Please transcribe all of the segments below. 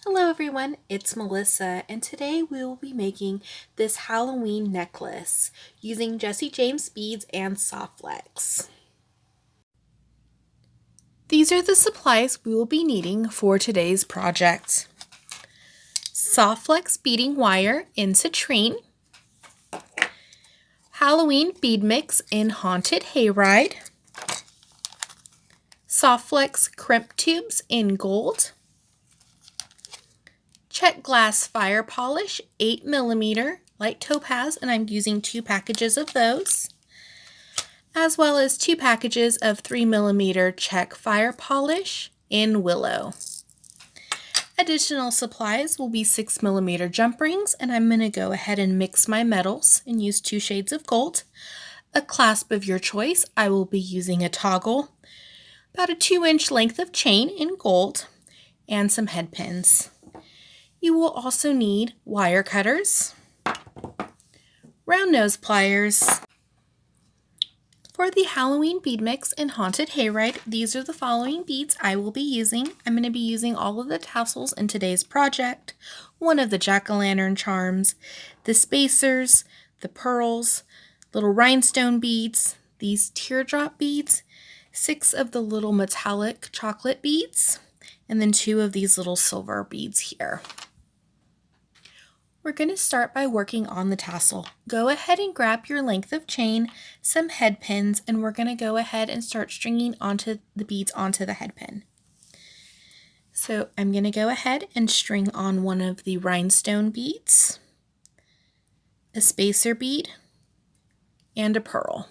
Hello everyone, it's Melissa, and today we will be making this Halloween necklace using Jesse James beads and soft flex. These are the supplies we will be needing for today's project. Soft flex beading wire in citrine, Halloween bead mix in haunted hayride, soft flex crimp tubes in gold, check glass fire polish 8mm light topaz, and I'm using 2 packages of those, as well as 2 packages of 3mm check fire polish in willow. Additional supplies will be 6mm jump rings, and I'm going to go ahead and mix my metals and use 2 shades of gold. A clasp of your choice, I will be using a toggle, about a 2-inch length of chain in gold, and some head pins. You will also need wire cutters, round nose pliers. For the Halloween bead mix in haunted hayride, these are the following beads I will be using. I'm going to be using all of the tassels in today's project, one of the jack-o'-lantern charms, the spacers, the pearls, little rhinestone beads, these teardrop beads, 6 of the little metallic chocolate beads, and then 2 of these little silver beads here. We're going to start by working on the tassel. Go ahead and grab your length of chain, some head pins, and we're going to go ahead and start stringing onto the beads onto the head pin. So I'm going to go ahead and string on one of the rhinestone beads, a spacer bead, and a pearl.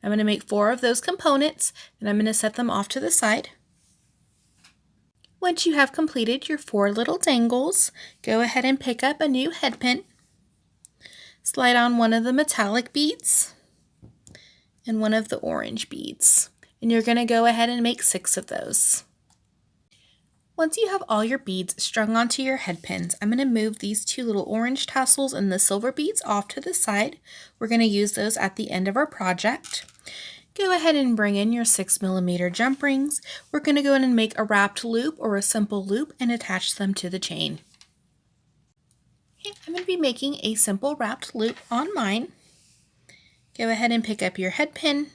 I'm going to make 4 of those components, and I'm going to set them off to the side. Once you have completed your 4 little dangles, go ahead and pick up a new head pin, slide on one of the metallic beads and one of the orange beads, and you're going to go ahead and make 6 of those. Once you have all your beads strung onto your head pins, I'm going to move these 2 little orange tassels and the silver beads off to the side. We're going to use those at the end of our project. Go ahead and bring in your 6mm jump rings. We're going to go in and make a wrapped loop or a simple loop and attach them to the chain. Okay, I'm going to be making a simple wrapped loop on mine. Go ahead and pick up your head pin,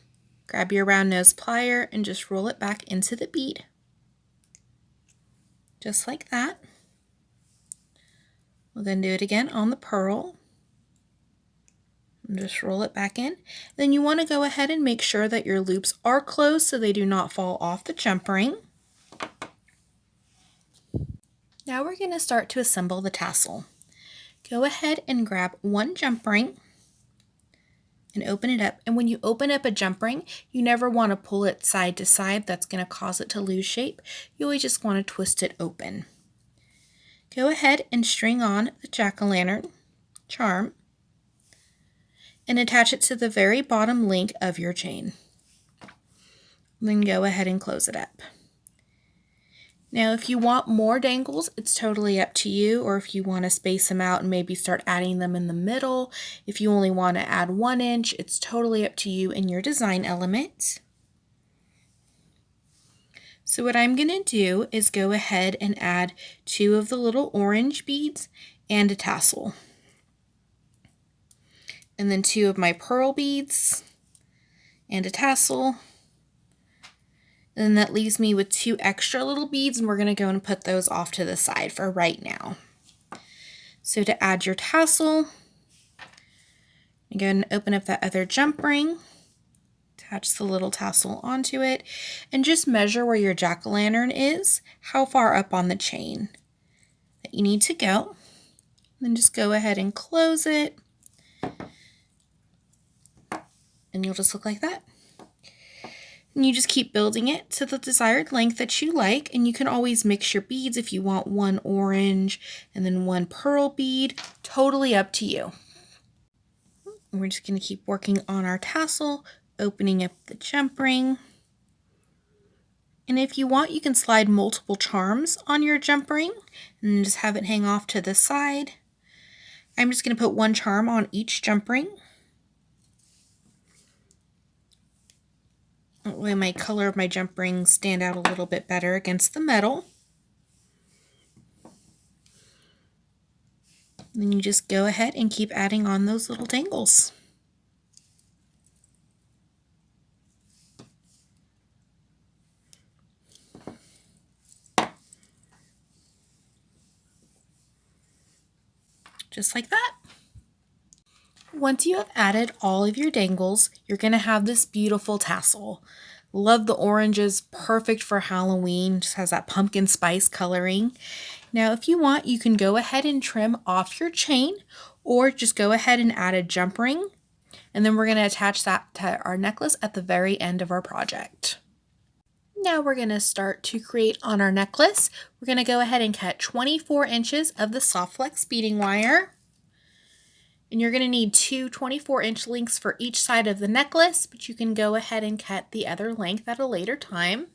grab your round nose plier, and just roll it back into the bead. Just like that. We'll then do it again on the pearl. And just roll it back in. Then you want to go ahead and make sure that your loops are closed so they do not fall off the jump ring. Now we're going to start to assemble the tassel. Go ahead and grab one jump ring and open it up. And when you open up a jump ring, you never want to pull it side to side. That's going to cause it to lose shape. You always just want to twist it open. Go ahead and string on the jack-o'-lantern charm and attach it to the very bottom link of your chain. Then go ahead and close it up. Now if you want more dangles, it's totally up to you, or if you want to space them out and maybe start adding them in the middle. If you only want to add 1 inch, it's totally up to you and your design element. So what I'm going to do is go ahead and add 2 of the little orange beads and a tassel. And then 2 of my pearl beads and a tassel. And then that leaves me with 2 extra little beads, and we're going to go and put those off to the side for right now. So to add your tassel, you go ahead and open up that other jump ring, attach the little tassel onto it, and just measure where your jack-o'-lantern is, how far up on the chain that you need to go. Then just go ahead and close it. And you'll just look like that. And you just keep building it to the desired length that you like, and you can always mix your beads if you want 1 orange and then 1 pearl bead. Totally up to you. And we're just going to keep working on our tassel, opening up the jump ring. And if you want, you can slide multiple charms on your jump ring and just have it hang off to the side. I'm just going to put 1 charm on each jump ring. That way my color of my jump rings stand out a little bit better against the metal. Then you just go ahead and keep adding on those little dangles. Just like that. Once you have added all of your dangles, you're going to have this beautiful tassel. Love the oranges, perfect for Halloween, just has that pumpkin spice coloring. Now if you want, you can go ahead and trim off your chain, or just go ahead and add a jump ring, and then we're going to attach that to our necklace at the very end of our project. Now we're going to start to create on our necklace. We're going to go ahead and cut 24 inches of the soft flex beading wire. And you're going to need two 24-inch lengths for each side of the necklace, but you can go ahead and cut the other length at a later time.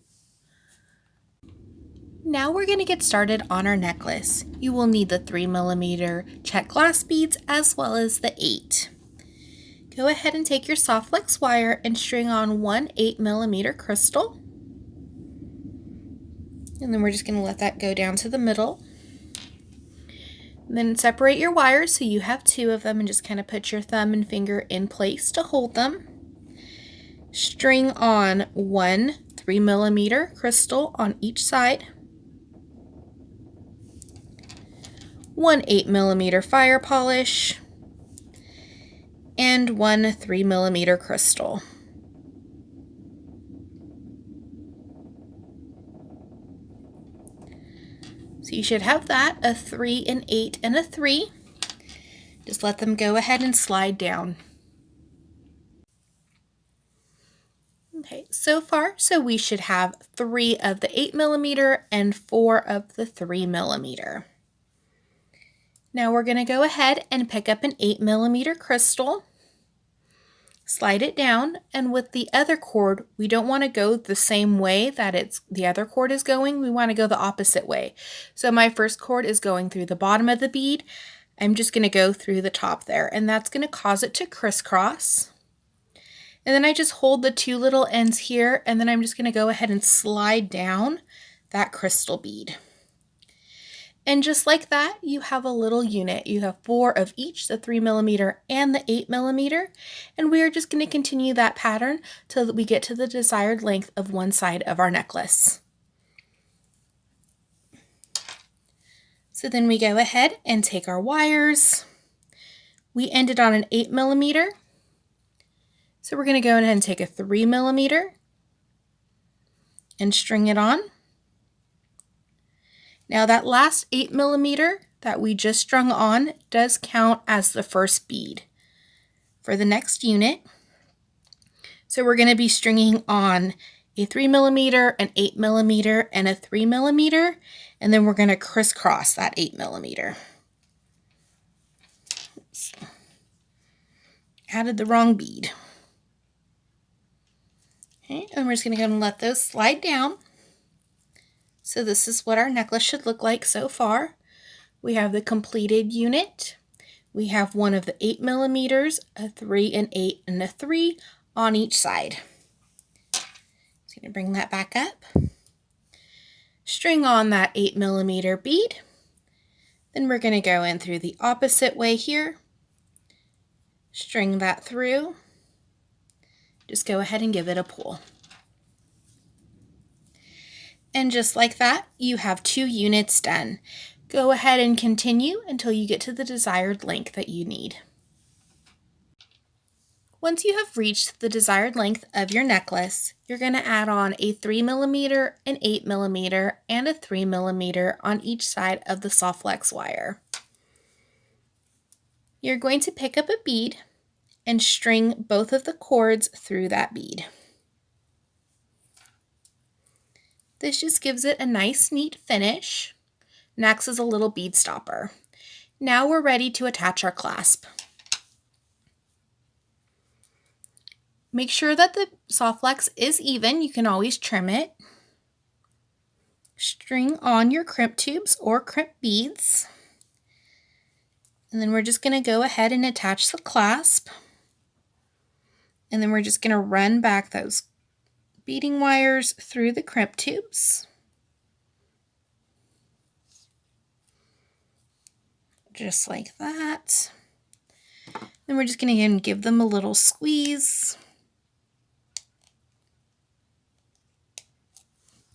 Now we're going to get started on our necklace. You will need the 3mm check glass beads as well as the 8. Go ahead and take your soft flex wire and string on one 8mm crystal. And then we're just going to let that go down to the middle. Then separate your wires so you have two of them, and just kind of put your thumb and finger in place to hold them. String on one 3mm crystal on each side, one 8mm fire polish, and one 3mm crystal. So you should have that, a 3, an 8, and a 3. Just let them go ahead and slide down. Okay, so far, we should have 3 of the 8mm and 4 of the 3mm. Now we're going to go ahead and pick up an 8mm crystal, slide it down, and with the other cord, we don't want to go the same way that the other cord is going. We want to go the opposite way. So my first cord is going through the bottom of the bead. I'm just going to go through the top there, and that's going to cause it to crisscross. And then I just hold the two little ends here, and then I'm just going to go ahead and slide down that crystal bead. And just like that, you have a little unit. You have 4 of each, the 3mm and the 8mm, and we are just going to continue that pattern till we get to the desired length of one side of our necklace. So then we go ahead and take our wires. We ended on an 8mm, so we're going to go ahead and take a 3mm and string it on. Now that last 8mm that we just strung on does count as the first bead for the next unit. So we're going to be stringing on a 3mm, an 8mm, and a 3mm, and then we're going to crisscross that 8mm. Oops. Added the wrong bead. Okay, and we're just going to go and let those slide down. So this is what our necklace should look like so far. We have the completed unit. We have one of the 8mm, a 3, an 8, and a 3 on each side. Just going to bring that back up. String on that 8mm bead. Then we're going to go in through the opposite way here. String that through. Just go ahead and give it a pull. And just like that, you have 2 units done. Go ahead and continue until you get to the desired length that you need. Once you have reached the desired length of your necklace, you're going to add on a 3mm, an 8mm, and a 3mm on each side of the soft flex wire. You're going to pick up a bead and string both of the cords through that bead. This just gives it a nice, neat finish and acts as a little bead stopper. Now we're ready to attach our clasp. Make sure that the soft flex is even. You can always trim it. String on your crimp tubes or crimp beads. And then we're just going to go ahead and attach the clasp. And then we're just going to run back those beading wires through the crimp tubes. just like that. Then we're just going to give them a little squeeze.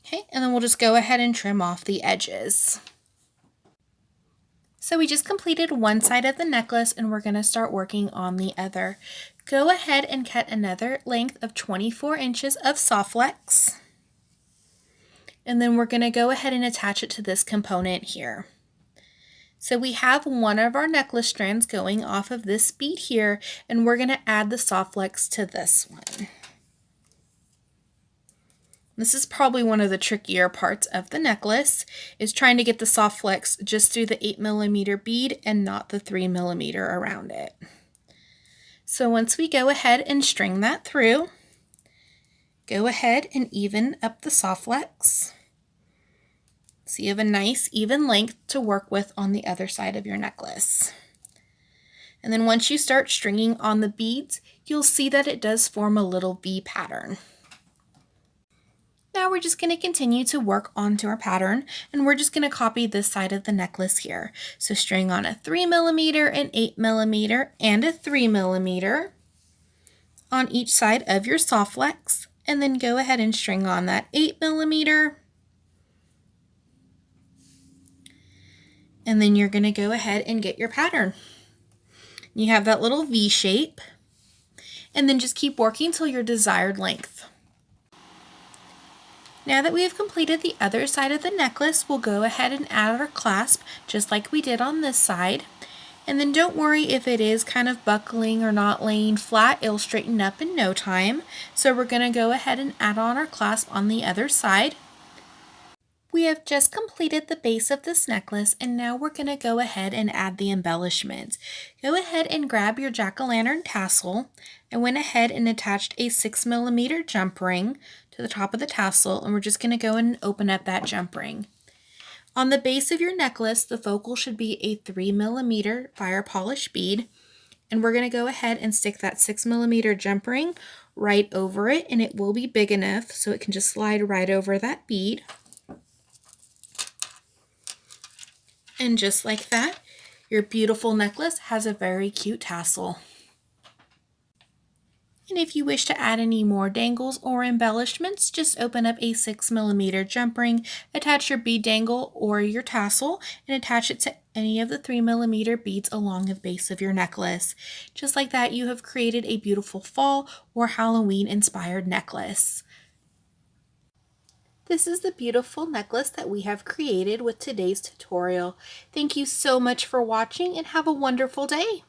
Okay, and then we'll just go ahead and trim off the edges. So we just completed one side of the necklace and we're going to start working on the other. Go ahead and cut another length of 24 inches of soft flex. And then we're going to go ahead and attach it to this component here. So we have one of our necklace strands going off of this bead here, and we're going to add the soft flex to this one. This is probably one of the trickier parts of the necklace, is trying to get the soft flex just through the 8mm bead and not the 3mm around it. So once we go ahead and string that through, go ahead and even up the soft flex. So you have a nice even length to work with on the other side of your necklace. And then once you start stringing on the beads, you'll see that it does form a little V pattern. Now we're just going to continue to work onto our pattern, and we're just going to copy this side of the necklace here. So string on a 3mm, an 8mm, and a 3mm on each side of your soft flex, and then go ahead and string on that 8mm. And then you're going to go ahead and get your pattern. You have that little V shape, and then just keep working till your desired length. Now that we have completed the other side of the necklace, we'll go ahead and add our clasp just like we did on this side. And then don't worry if it is kind of buckling or not laying flat, it'll straighten up in no time. So we're going to go ahead and add on our clasp on the other side. We have just completed the base of this necklace, and now we're going to go ahead and add the embellishments. Go ahead and grab your jack-o'-lantern tassel. I went ahead and attached a 6mm jump ring to the top of the tassel, and we're just going to go and open up that jump ring. On the base of your necklace, the focal should be a 3mm fire polish bead, and we're going to go ahead and stick that 6mm jump ring right over it, and it will be big enough so it can just slide right over that bead. And just like that, your beautiful necklace has a very cute tassel. And if you wish to add any more dangles or embellishments, just open up a 6mm jump ring, attach your bead dangle or your tassel, and attach it to any of the 3mm beads along the base of your necklace. Just like that, you have created a beautiful fall or Halloween inspired necklace. This is the beautiful necklace that we have created with today's tutorial. Thank you so much for watching and have a wonderful day.